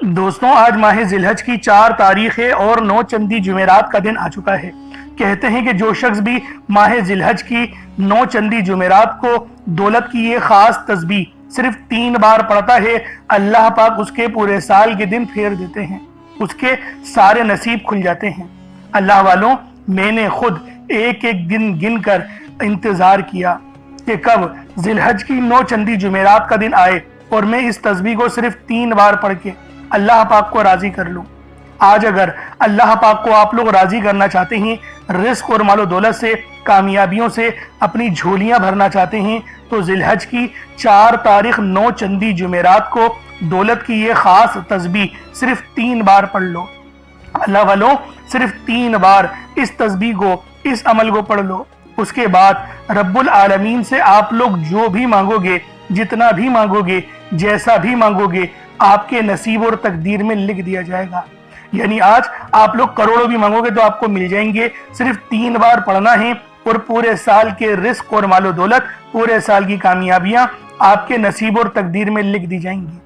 دوستوں، آج ماہ ذی الحج کی 4 تاریخ ہے اور 9 چندی جمعرات کا دن آ چکا ہے۔ کہتے ہیں کہ جو شخص بھی ماہ ذی الحج کی 9 چندی جمعرات کو دولت کی یہ خاص تسبیح صرف 3 بار پڑھتا ہے، اللہ پاک اس کے پورے سال کے دن پھیر دیتے ہیں، اس کے سارے نصیب کھل جاتے ہیں۔ اللہ والوں، میں نے خود ایک ایک دن گن کر انتظار کیا کہ کب ذی الحج کی 9 چندی جمعرات کا دن آئے اور میں اس تسبیح کو صرف 3 بار پڑھ کے اللہ پاک کو راضی کر لوں۔ آج اگر اللہ پاک کو آپ لوگ راضی کرنا چاہتے ہیں، رزق اور مال و دولت سے، کامیابیوں سے اپنی جھولیاں بھرنا چاہتے ہیں، تو ذی الحج کی 4 تاریخ 9 چندی جمعرات کو دولت کی یہ خاص تسبیح صرف 3 بار پڑھ لو۔ اللہ والوں، صرف 3 بار اس تسبیح کو، اس عمل کو پڑھ لو۔ اس کے بعد رب العالمین سے آپ لوگ جو بھی مانگو گے، جتنا بھی مانگو گے، جیسا بھی مانگو گے، آپ کے نصیب اور تقدیر میں لکھ دیا جائے گا۔ یعنی آج آپ لوگ کروڑوں بھی مانگو گے تو آپ کو مل جائیں گے، صرف 3 بار پڑھنا ہے اور پورے سال کے رزق اور مال و دولت، پورے سال کی کامیابیاں آپ کے نصیب اور تقدیر میں لکھ دی جائیں گی۔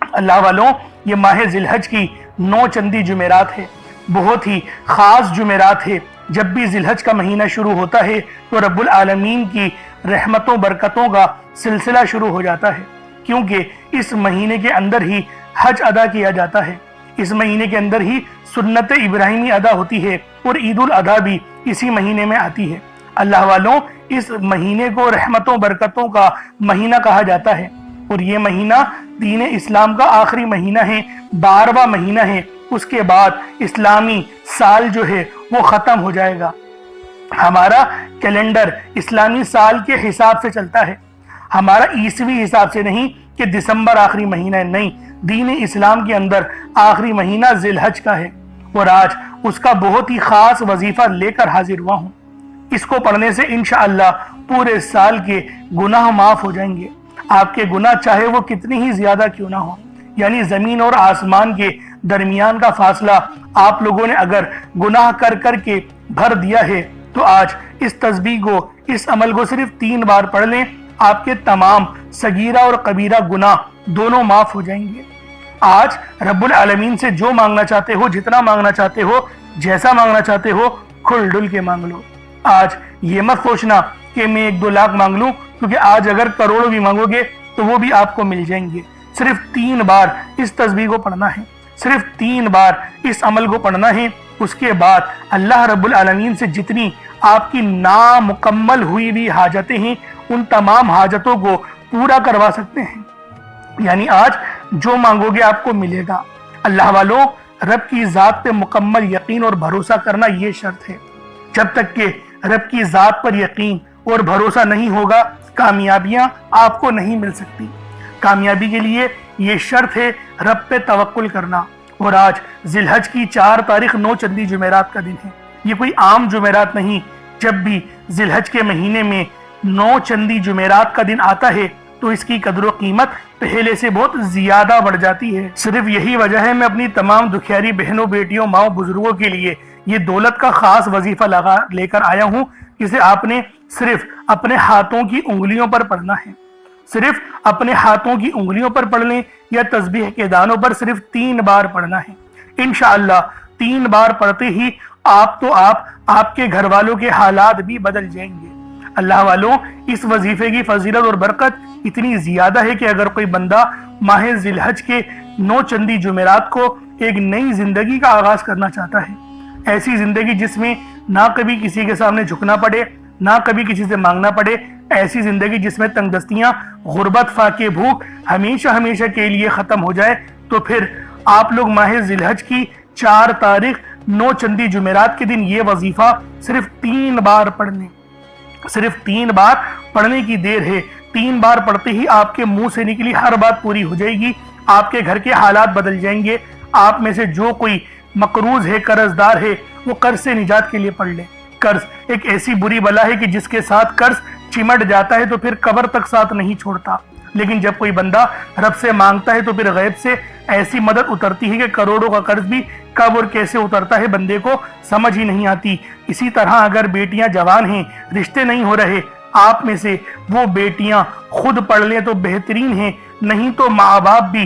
اللہ والوں، یہ ماہ ذی الحج کی 9 چندی جمعرات ہے، بہت ہی خاص جمعرات ہے۔ جب بھی ذی الحج کا مہینہ شروع ہوتا ہے تو رب العالمین کی رحمتوں برکتوں کا سلسلہ شروع ہو جاتا ہے، کیونکہ اس مہینے کے اندر ہی حج ادا کیا جاتا ہے، اس مہینے کے اندر ہی سنت ابراہیمی ادا ہوتی ہے اور عید الاضحیٰ بھی اسی مہینے میں آتی ہے۔ اللہ والوں، اس مہینے کو رحمتوں برکتوں کا مہینہ کہا جاتا ہے، اور یہ مہینہ دین اسلام کا آخری مہینہ ہے، 12واں مہینہ ہے۔ اس کے بعد اسلامی سال جو ہے وہ ختم ہو جائے گا۔ ہمارا کیلنڈر اسلامی سال کے حساب سے چلتا ہے، ہمارا عیسوی حساب سے نہیں کہ دسمبر آخری مہینہ ہے، نہیں، دین اسلام کے اندر آخری مہینہ ذی الحج کا ہے، اور آج اس کا بہت ہی خاص وظیفہ لے کر حاضر ہوا ہوں۔ اس کو پڑھنے سے انشاءاللہ پورے سال کے گناہ معاف ہو جائیں گے۔ آپ کے گناہ چاہے وہ کتنی ہی زیادہ کیوں نہ ہو، یعنی زمین اور آسمان کے درمیان کا فاصلہ آپ لوگوں نے اگر گناہ کر کر کے بھر دیا ہے تو آج اس تسبیح کو، اس عمل کو صرف 3 بار پڑھ لیں، آپ کے تمام صغیرہ اور کبیرہ گناہ دونوں معاف ہو جائیں گے۔ آج رب العالمین سے جو مانگنا چاہتے ہو، جتنا مانگنا چاہتے ہو، جیسا مانگنا چاہتے ہو، کھل ڈل کے مانگ لو۔ آج یہ مت سوچنا کہ میں 1-2 لاکھ مانگ لوں، کیونکہ آج اگر کروڑوں بھی مانگو گے تو وہ بھی آپ کو مل جائیں گے۔ صرف 3 بار اس تسبیح کو پڑھنا ہے، صرف 3 بار اس عمل کو پڑھنا ہے۔ اس کے بعد اللہ رب العالمین سے جتنی آپ کی نامکمل ہوئی بھی حاجتیں ہیں، ان تمام حاجتوں کو پورا کروا سکتے ہیں۔ یعنی آج جو مانگو گے آپ کو ملے گا۔ اللہ والوں، رب کی ذات پہ مکمل یقین اور بھروسہ کرنا یہ شرط ہے۔ جب تک کہ رب کی ذات پر یقین اور بھروسہ نہیں ہوگا، کامیابیاں آپ کو نہیں مل سکتی۔ کامیابی کے لیے یہ شرط ہے رب پہ توکل کرنا۔ اور آج ذی الحج کی 4 تاریخ 9 چندی جمعرات کا دن ہے، یہ کوئی عام جمعرات نہیں۔ جب بھی ذی الحج کے مہینے میں 9 چندی جمعرات کا دن آتا ہے تو اس کی قدر و قیمت پہلے سے بہت زیادہ بڑھ جاتی ہے۔ صرف یہی وجہ ہے میں اپنی تمام دکھیاری بہنوں، بیٹیوں، ماؤں، بزرگوں کے لیے یہ دولت کا خاص وظیفہ لے کر آیا ہوں، جسے آپ نے صرف اپنے ہاتھوں کی انگلیوں پر پڑھنا ہے۔ صرف اپنے ہاتھوں کی انگلیوں پر پڑھ لیں یا تسبیح کے دانوں پر صرف 3 بار پڑھنا ہے۔ انشاءاللہ 3 بار پڑھتے ہی آپ کے گھر والوں کے حالات بھی بدل جائیں گے۔ اللہ والوں، اس وظیفے کی فضیلت اور برکت اتنی زیادہ ہے کہ اگر کوئی بندہ ماہ ذی الحج کے 9 چندی جمعرات کو ایک نئی زندگی کا آغاز کرنا چاہتا ہے، ایسی زندگی جس میں نہ کبھی کسی کے سامنے جھکنا پڑے، نہ کبھی کسی سے مانگنا پڑے، ایسی زندگی جس میں تنگ دستیاں، غربت، فاقے، بھوک ہمیشہ کے لیے ختم ہو جائے، تو پھر آپ لوگ ماہ ذی الحج کی 4 تاریخ 9 چندی جمعرات کے دن یہ وظیفہ صرف 3 بار پڑھ لیں۔ صرف 3 بار پڑھنے کی دیر ہے۔ 3 بار پڑھتے ہی آپ کے منہ سے نکلی ہر بات پوری ہو جائے گی، آپ کے گھر کے حالات بدل جائیں گے۔ آپ میں سے جو کوئی مقروض ہے، قرض دار ہے، وہ قرض سے نجات کے لیے پڑھ لے۔ قرض ایک ایسی بری بلا ہے کہ جس کے ساتھ قرض چمٹ جاتا ہے تو پھر قبر تک ساتھ نہیں چھوڑتا، لیکن جب کوئی بندہ رب سے مانگتا ہے تو پھر غیب سے ایسی مدد اترتی ہے کہ کروڑوں کا قرض بھی کب اور کیسے اترتا ہے بندے کو سمجھ ہی نہیں آتی۔ اسی طرح اگر بیٹیاں جوان ہیں، رشتے نہیں ہو رہے، آپ میں سے وہ بیٹیاں خود پڑھ لیں تو بہترین ہیں، نہیں تو ماں باپ بھی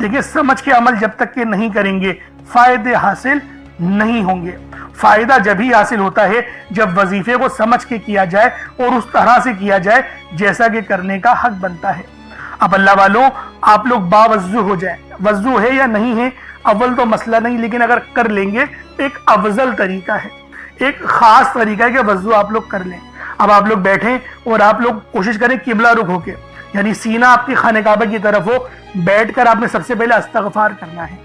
دیکھیں سمجھ کے عمل جب تک کہ نہیں کریں گے فائدے حاصل نہیں ہوں گے۔ فائدہ جب ہی حاصل ہوتا ہے جب وظیفے کو سمجھ کے کیا جائے اور اس طرح سے کیا جائے جیسا کہ کرنے کا حق بنتا ہے۔ اب اللہ والوں آپ لوگ باوضو ہو جائیں، وضو ہے یا نہیں ہے اول تو مسئلہ نہیں، لیکن اگر کر لیں گے ایک افضل طریقہ ہے، ایک خاص طریقہ ہے کہ وضو آپ لوگ کر لیں۔ اب آپ لوگ بیٹھیں اور آپ لوگ کوشش کریں قبلہ رخ ہو کے، یعنی سینہ آپ کی خانہ کعبہ کی طرف ہو، بیٹھ کر آپ نے سب سے پہلے استغفار کرنا ہے۔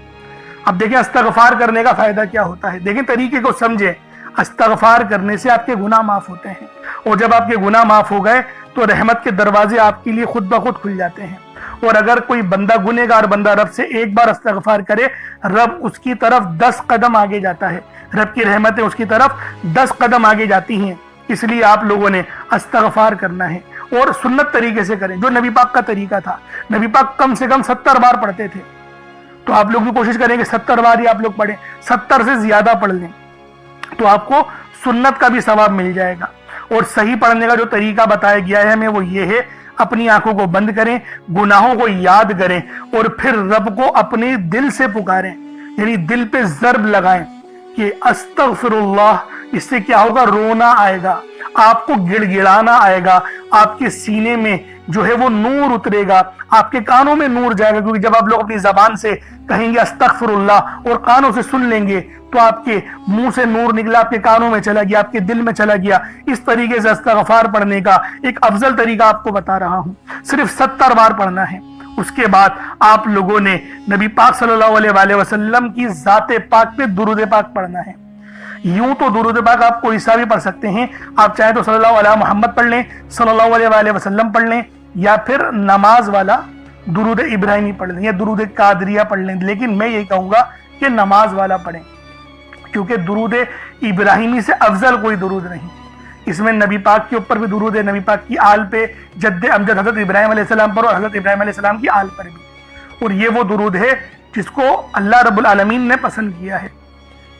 اب دیکھیں استغفار کرنے کا فائدہ کیا ہوتا ہے، دیکھیں طریقے کو سمجھیں۔ استغفار کرنے سے آپ کے گناہ معاف ہوتے ہیں، اور جب آپ کے گناہ معاف ہو گئے تو رحمت کے دروازے آپ کے لیے خود بخود کھل جاتے ہیں۔ اور اگر کوئی بندہ گنہگار بندہ رب سے ایک بار استغفار کرے، رب اس کی طرف 10 قدم آگے جاتا ہے، رب کی رحمتیں اس کی طرف 10 قدم آگے جاتی ہیں۔ اس لیے آپ لوگوں نے استغفار کرنا ہے اور سنت طریقے سے کریں، جو نبی پاک کا طریقہ تھا۔ نبی پاک کم سے کم 70 بار پڑھتے تھے، تو آپ لوگ بھی کوشش کریں کہ 70 بار ہی آپ لوگ پڑھیں، 70 سے زیادہ پڑھ لیں تو آپ کو سنت کا بھی ثواب مل جائے گا۔ اور صحیح پڑھنے کا جو طریقہ بتایا گیا ہے ہمیں وہ یہ ہے، اپنی آنکھوں کو بند کریں، گناہوں کو یاد کریں اور پھر رب کو اپنے دل سے پکاریں، یعنی دل پہ ضرب لگائیں کہ استغفر اللہ۔ اس سے کیا ہوگا، رونا آئے گا، آپ کو گڑ گڑانا آئے گا، آپ کے سینے میں جو ہے وہ نور اترے گا، آپ کے کانوں میں نور جائے گا، کیونکہ جب آپ لوگ اپنی زبان سے کہیں گے استغفر اللہ اور کانوں سے سن لیں گے تو آپ کے منہ سے نور نکلا، آپ کے کانوں میں چلا گیا، آپ کے دل میں چلا گیا۔ اس طریقے سے استغفار پڑھنے کا ایک افضل طریقہ آپ کو بتا رہا ہوں، صرف 70 بار پڑھنا ہے۔ اس کے بعد آپ لوگوں نے نبی پاک صلی اللہ علیہ وآلہ وسلم کی ذات پاک پہ درود پاک پڑھنا ہے۔ یوں تو درود پاک آپ کوئی سا بھی پڑھ سکتے ہیں، آپ چاہیں تو صلی اللہ علیہ محمد پڑھ لیں، صلی اللہ علیہ وآلہ وسلم پڑھ لیں، یا پھر نماز والا درود ابراہیمی پڑھ لیں یا درود قادریہ پڑھ لیں، لیکن میں یہ کہوں گا کہ نماز والا پڑھیں، کیونکہ درود ابراہیمی سے افضل کوئی درود نہیں۔ اس میں نبی پاک کے اوپر بھی درود ہے، نبی پاک کی آل پہ، جد امجد حضرت ابراہیم علیہ السلام پر اور حضرت ابراہیم علیہ السلام کی آل پر بھی، اور یہ وہ درود ہے جس کو اللہ رب العالمین نے پسند کیا ہے،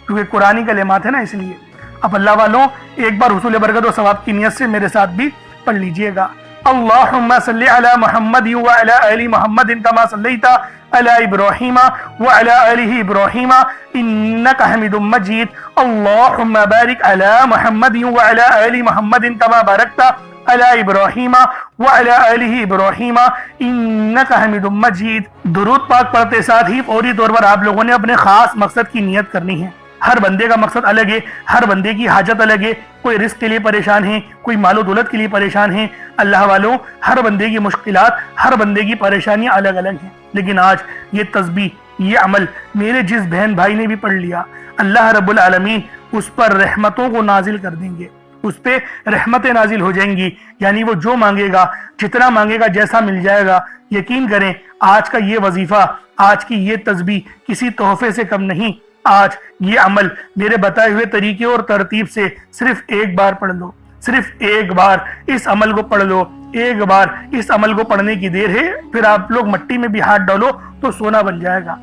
کیونکہ قرآنی کلمات ہے نا، اس لیے۔ اب اللہ والوں ایک بار حصول برکت و ثواب کی نیت سے میرے ساتھ بھی پڑھ لیجئے گا۔ اللہم صلی علی محمد وعلی آل محمد کما صلیت علی ابراہیم وعلی آل ابراہیم انک حمید مجید۔ اللہم بارک علی محمد وعلی آل محمد کما بارکت علی ابراہیم وعلی آل ابراہیم انک حمید مجید۔ درود پاک پڑھتے ساتھ ہی فوری طور پر آپ لوگوں نے اپنے خاص مقصد کی نیت کرنی ہے۔ ہر بندے کا مقصد الگ ہے، ہر بندے کی حاجت الگ ہے، کوئی رزق کے لیے پریشان ہے، کوئی مال و دولت کے لیے پریشان ہے۔ اللہ والوں ہر بندے کی مشکلات، ہر بندے کی پریشانیاں الگ الگ ہیں، لیکن آج یہ تسبیح، یہ عمل میرے جس بہن بھائی نے بھی پڑھ لیا، اللہ رب العالمین اس پر رحمتوں کو نازل کر دیں گے، اس پہ رحمتیں نازل ہو جائیں گی، یعنی وہ جو مانگے گا، جتنا مانگے گا، جیسا مل جائے گا۔ یقین کریں آج کا یہ وظیفہ، آج کی یہ تسبیح کسی تحفے سے کم نہیں۔ آج یہ عمل میرے بتائے ہوئے طریقے اور ترتیب سے صرف ایک بار پڑھ لو، صرف ایک بار اس عمل کو پڑھ لو، ایک بار اس عمل کو پڑھنے کی دیر ہے، پھر آپ لوگ مٹی میں بھی ہاتھ ڈالو تو سونا بن جائے گا۔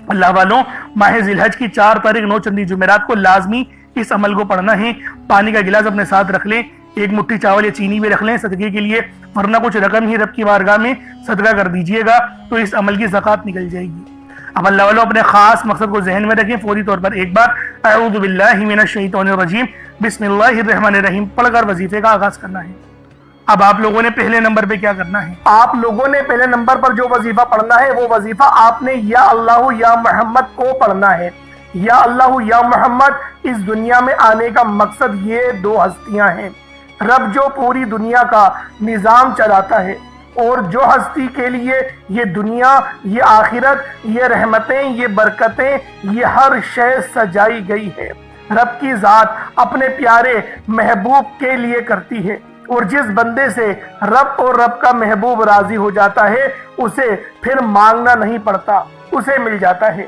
اللہ والوں ماہ ذی الحج کی 4 تاریخ 9 چندی جمعرات کو لازمی اس عمل کو پڑھنا ہے۔ پانی کا گلاس اپنے ساتھ رکھ لیں، ایک مٹھی چاول یا چینی بھی رکھ لیں صدقے کے لیے، ورنہ کچھ رقم ہی رب کی بارگاہ میں صدقہ کر دیجئے گا تو اس عمل کی زکوٰۃ نکل جائے گی۔ اب اللہ والوں اپنے خاص مقصد کو ذہن میں رکھیں، فوری طور پر ایک بار اعوذ باللہ من الشیطان الرجیم بسم اللہ الرحمن الرحیم پڑھ کر وظیفے کا آغاز کرنا ہے۔ اب آپ لوگوں نے پہلے نمبر پہ کیا کرنا ہے، آپ لوگوں نے پہلے نمبر پر جو وظیفہ پڑھنا ہے وہ وظیفہ آپ نے یا اللہ یا محمد کو پڑھنا ہے۔ یا اللہ یا محمد اس دنیا میں آنے کا مقصد یہ 2 ہستیاں ہیں، رب جو پوری دنیا کا نظام چلاتا ہے، اور جو ہستی کے لیے یہ دنیا، یہ آخرت، یہ رحمتیں، یہ برکتیں، یہ ہر شے سجائی گئی ہے، رب کی ذات اپنے پیارے محبوب کے لیے کرتی ہے، اور جس بندے سے رب اور رب کا محبوب راضی ہو جاتا ہے اسے پھر مانگنا نہیں پڑتا، اسے مل جاتا ہے۔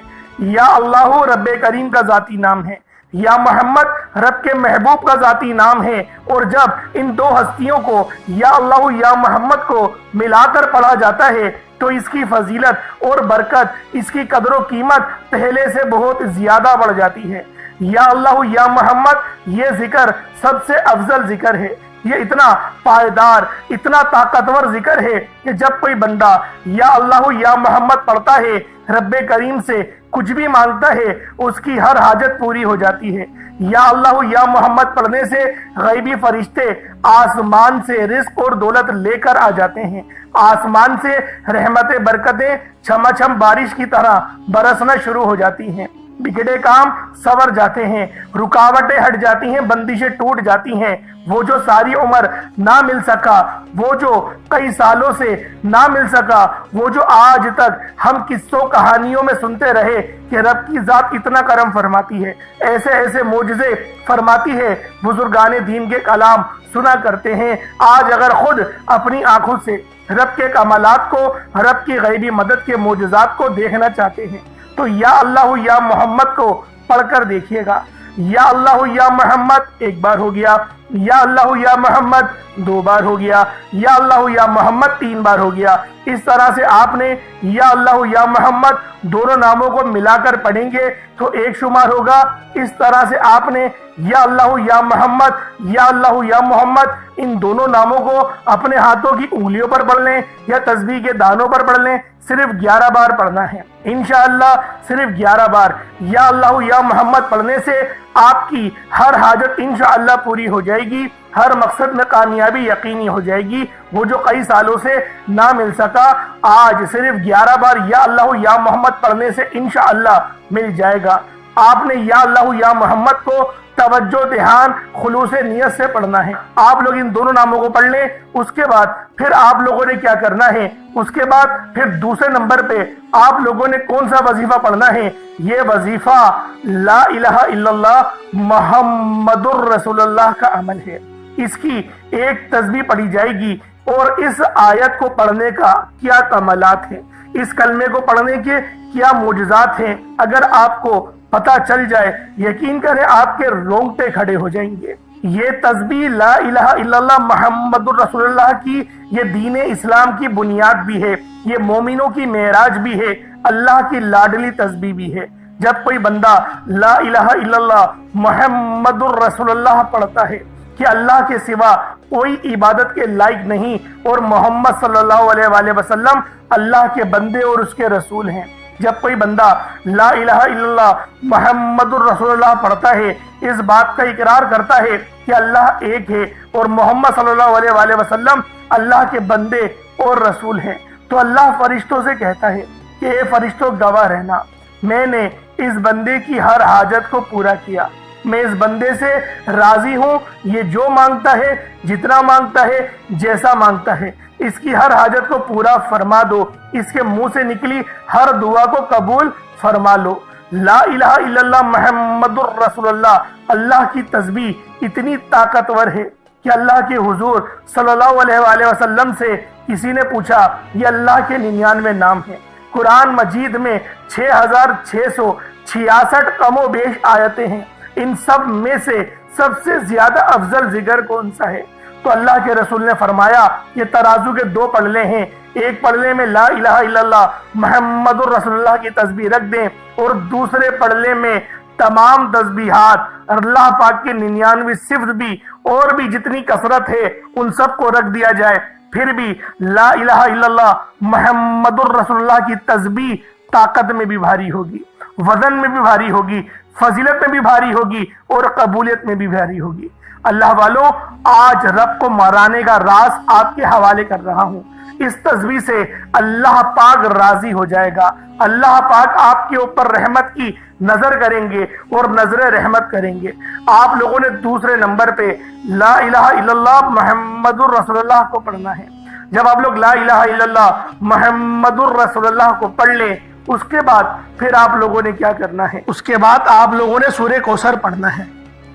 یا اللہ رب کریم کا ذاتی نام ہے، یا محمد رب کے محبوب کا ذاتی نام ہے، اور جب ان 2 ہستیوں کو یا اللہ یا محمد کو ملا کر پڑھا جاتا ہے تو اس کی فضیلت اور برکت، اس کی قدر و قیمت پہلے سے بہت زیادہ بڑھ جاتی ہے۔ یا اللہ یا محمد یہ ذکر سب سے افضل ذکر ہے، یہ اتنا پائیدار، اتنا طاقتور ذکر ہے کہ جب کوئی بندہ یا اللہ یا محمد پڑھتا ہے، رب کریم سے کچھ بھی مانگتا ہے، اس کی ہر حاجت پوری ہو جاتی ہے۔ یا اللہ یا محمد پڑھنے سے غیبی فرشتے آسمان سے رزق اور دولت لے کر آ جاتے ہیں، آسمان سے رحمتیں برکتیں چھما چھم بارش کی طرح برسنا شروع ہو جاتی ہیں، بگڑے کام سور جاتے ہیں، رکاوٹیں ہٹ جاتی ہیں، بندشیں ٹوٹ جاتی ہیں۔ وہ جو ساری عمر نہ مل سکا، وہ جو کئی سالوں سے نہ مل سکا، وہ جو آج تک ہم قصوں کہانیوں میں سنتے رہے کہ رب کی ذات اتنا کرم فرماتی ہے، ایسے ایسے معجزے فرماتی ہے، بزرگان دین کے کلام سنا کرتے ہیں، آج اگر خود اپنی آنکھوں سے رب کے کمالات کو، رب کی غیبی مدد کے معجزات کو دیکھنا چاہتے ہیں تو یا اللہ یا محمد کو پڑھ کر دیکھیے گا۔ یا اللہ یا محمد ایک بار ہو گیا، یا اللہ یا محمد دو بار ہو گیا، یا اللہ یا محمد تین بار ہو گیا۔ اس طرح سے آپ نے یا اللہ یا محمد دونوں ناموں کو ملا کر پڑھیں گے تو ایک شمار ہوگا۔ اس طرح سے آپ نے یا اللہ یا محمد، یا اللہ یا محمد ان دونوں ناموں کو اپنے ہاتھوں کی انگلیوں پر پڑھ لیں یا تسبیح کے دانوں پر پڑھ لیں، صرف 11 بار پڑھنا ہے انشاءاللہ، صرف 11 بار یا اللہ یا محمد پڑھنے سے آپ کی ہر حاجت انشاءاللہ پوری ہو جائے گی، ہر مقصد میں کامیابی یقینی ہو جائے گی۔ وہ جو کئی سالوں سے نہ مل سکا، آج صرف 11 بار یا اللہ یا محمد پڑھنے سے انشاءاللہ مل جائے گا۔ آپ نے یا اللہ یا محمد کو توجہ دھیان خلوص نیت سے پڑھنا ہے۔ آپ لوگ ان دونوں ناموں کو پڑھ لیں، اس کے بعد پھر آپ لوگوں نے کیا کرنا ہے، اس کے بعد پھر دوسرے نمبر پہ آپ لوگوں نے کون سا وظیفہ پڑھنا ہے؟ یہ وظیفہ لا الہ الا اللہ محمد الرسول اللہ کا عمل ہے۔ اس کی ایک تسبیح پڑھی جائے گی اور اس آیت کو پڑھنے کا کیا کمالات ہیں، اس کلمے کو پڑھنے کے کیا معجزات ہیں، اگر آپ کو پتہ چل جائے یقین کریں آپ کے رونگٹے کھڑے ہو جائیں گے۔ یہ تسبیح لا الہ الا اللہ محمد الرسول اللہ کی یہ دین اسلام کی بنیاد بھی ہے، یہ مومنوں کی معراج بھی ہے، اللہ کی لاڈلی تسبیح بھی ہے۔ جب کوئی بندہ لا الہ الا اللہ محمد الرسول اللہ پڑھتا ہے کہ اللہ کے سوا کوئی عبادت کے لائق نہیں اور محمد صلی اللہ علیہ وآلہ وسلم اللہ کے بندے اور اس کے رسول ہیں، جب کوئی بندہ لا الہ الا اللہ محمد الرسول اللہ پڑھتا ہے، اس بات کا اقرار کرتا ہے کہ اللہ ایک ہے اور محمد صلی اللہ علیہ وآلہ وسلم اللہ کے بندے اور رسول ہیں، تو اللہ فرشتوں سے کہتا ہے کہ اے فرشتوں گواہ رہنا، میں نے اس بندے کی ہر حاجت کو پورا کیا، میں اس بندے سے راضی ہوں، یہ جو مانگتا ہے، جتنا مانگتا ہے، جیسا مانگتا ہے، اس کی ہر حاجت کو پورا فرما دو، اس کے منہ سے نکلی ہر دعا کو قبول فرما لو۔ لا الہ الا اللہ محمد الرسول اللہ، اللہ کی تسبیح اتنی طاقتور ہے کہ اللہ کے حضور صلی اللہ علیہ وآلہ وسلم سے کسی نے پوچھا، یہ اللہ کے 99 نام ہیں، قرآن مجید میں 6666 کم و بیش آیتیں ہیں، ان سب میں سے سب سے زیادہ افضل ذکر کون سا ہے؟ تو اللہ کے رسول نے فرمایا یہ ترازو کے 2 پلڑے ہیں، ایک پلڑے میں لا الہ الا اللہ محمد الرسول اللہ کی تسبیح رکھ دیں اور دوسرے پلڑے میں تمام تسبیحات اللہ پاک کے 99 صفت بھی اور بھی جتنی کثرت ہے ان سب کو رکھ دیا جائے، پھر بھی لا الہ الا اللہ محمد الرسول اللہ کی تسبیح طاقت میں بھی بھاری ہوگی، وزن میں بھی بھاری ہوگی، فضیلت میں بھی بھاری ہوگی اور قبولیت میں بھی بھاری ہوگی۔ اللہ والوں، آج رب کو مرانے کا راز آپ کے حوالے کر رہا ہوں، اس تسبیح سے اللہ پاک راضی ہو جائے گا، اللہ پاک آپ کے اوپر رحمت کی نظر کریں گے اور نظر رحمت کریں گے۔ آپ لوگوں نے دوسرے نمبر پہ لا الہ الا اللہ محمد الرسول اللہ کو پڑھنا ہے۔ جب آپ لوگ لا الہ الا اللہ محمد الرسول اللہ کو پڑھ لیں، اس کے بعد پھر آپ لوگوں نے کیا کرنا ہے؟ اس کے بعد آپ لوگوں نے سورہ کوثر پڑھنا ہے۔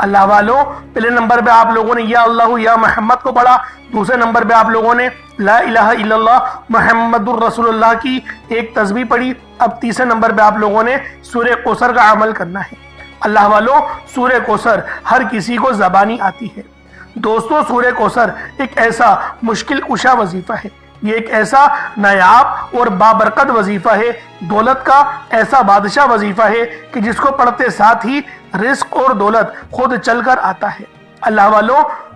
اللہ والوں، پہلے نمبر پہ آپ لوگوں نے یا اللہ یا محمد کو پڑھا، دوسرے نمبر پہ آپ لوگوں نے لا الہ الا اللہ محمد الرسول اللہ کی ایک تسبیح پڑھی، اب تیسرے نمبر پہ آپ لوگوں نے سورہ کوثر کا عمل کرنا ہے۔ اللہ والوں، سورہ کوثر ہر کسی کو زبانی آتی ہے۔ دوستو، سورہ کوثر ایک ایسا مشکل کشا وظیفہ ہے، یہ ایک ایسا نایاب اور بابرکت وظیفہ ہے، دولت کا ایسا بادشاہ وظیفہ ہے کہ جس کو پڑھتے ساتھ ہی رزق اور دولت خود چل کر آتا ہے۔ اللہ والوں،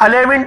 11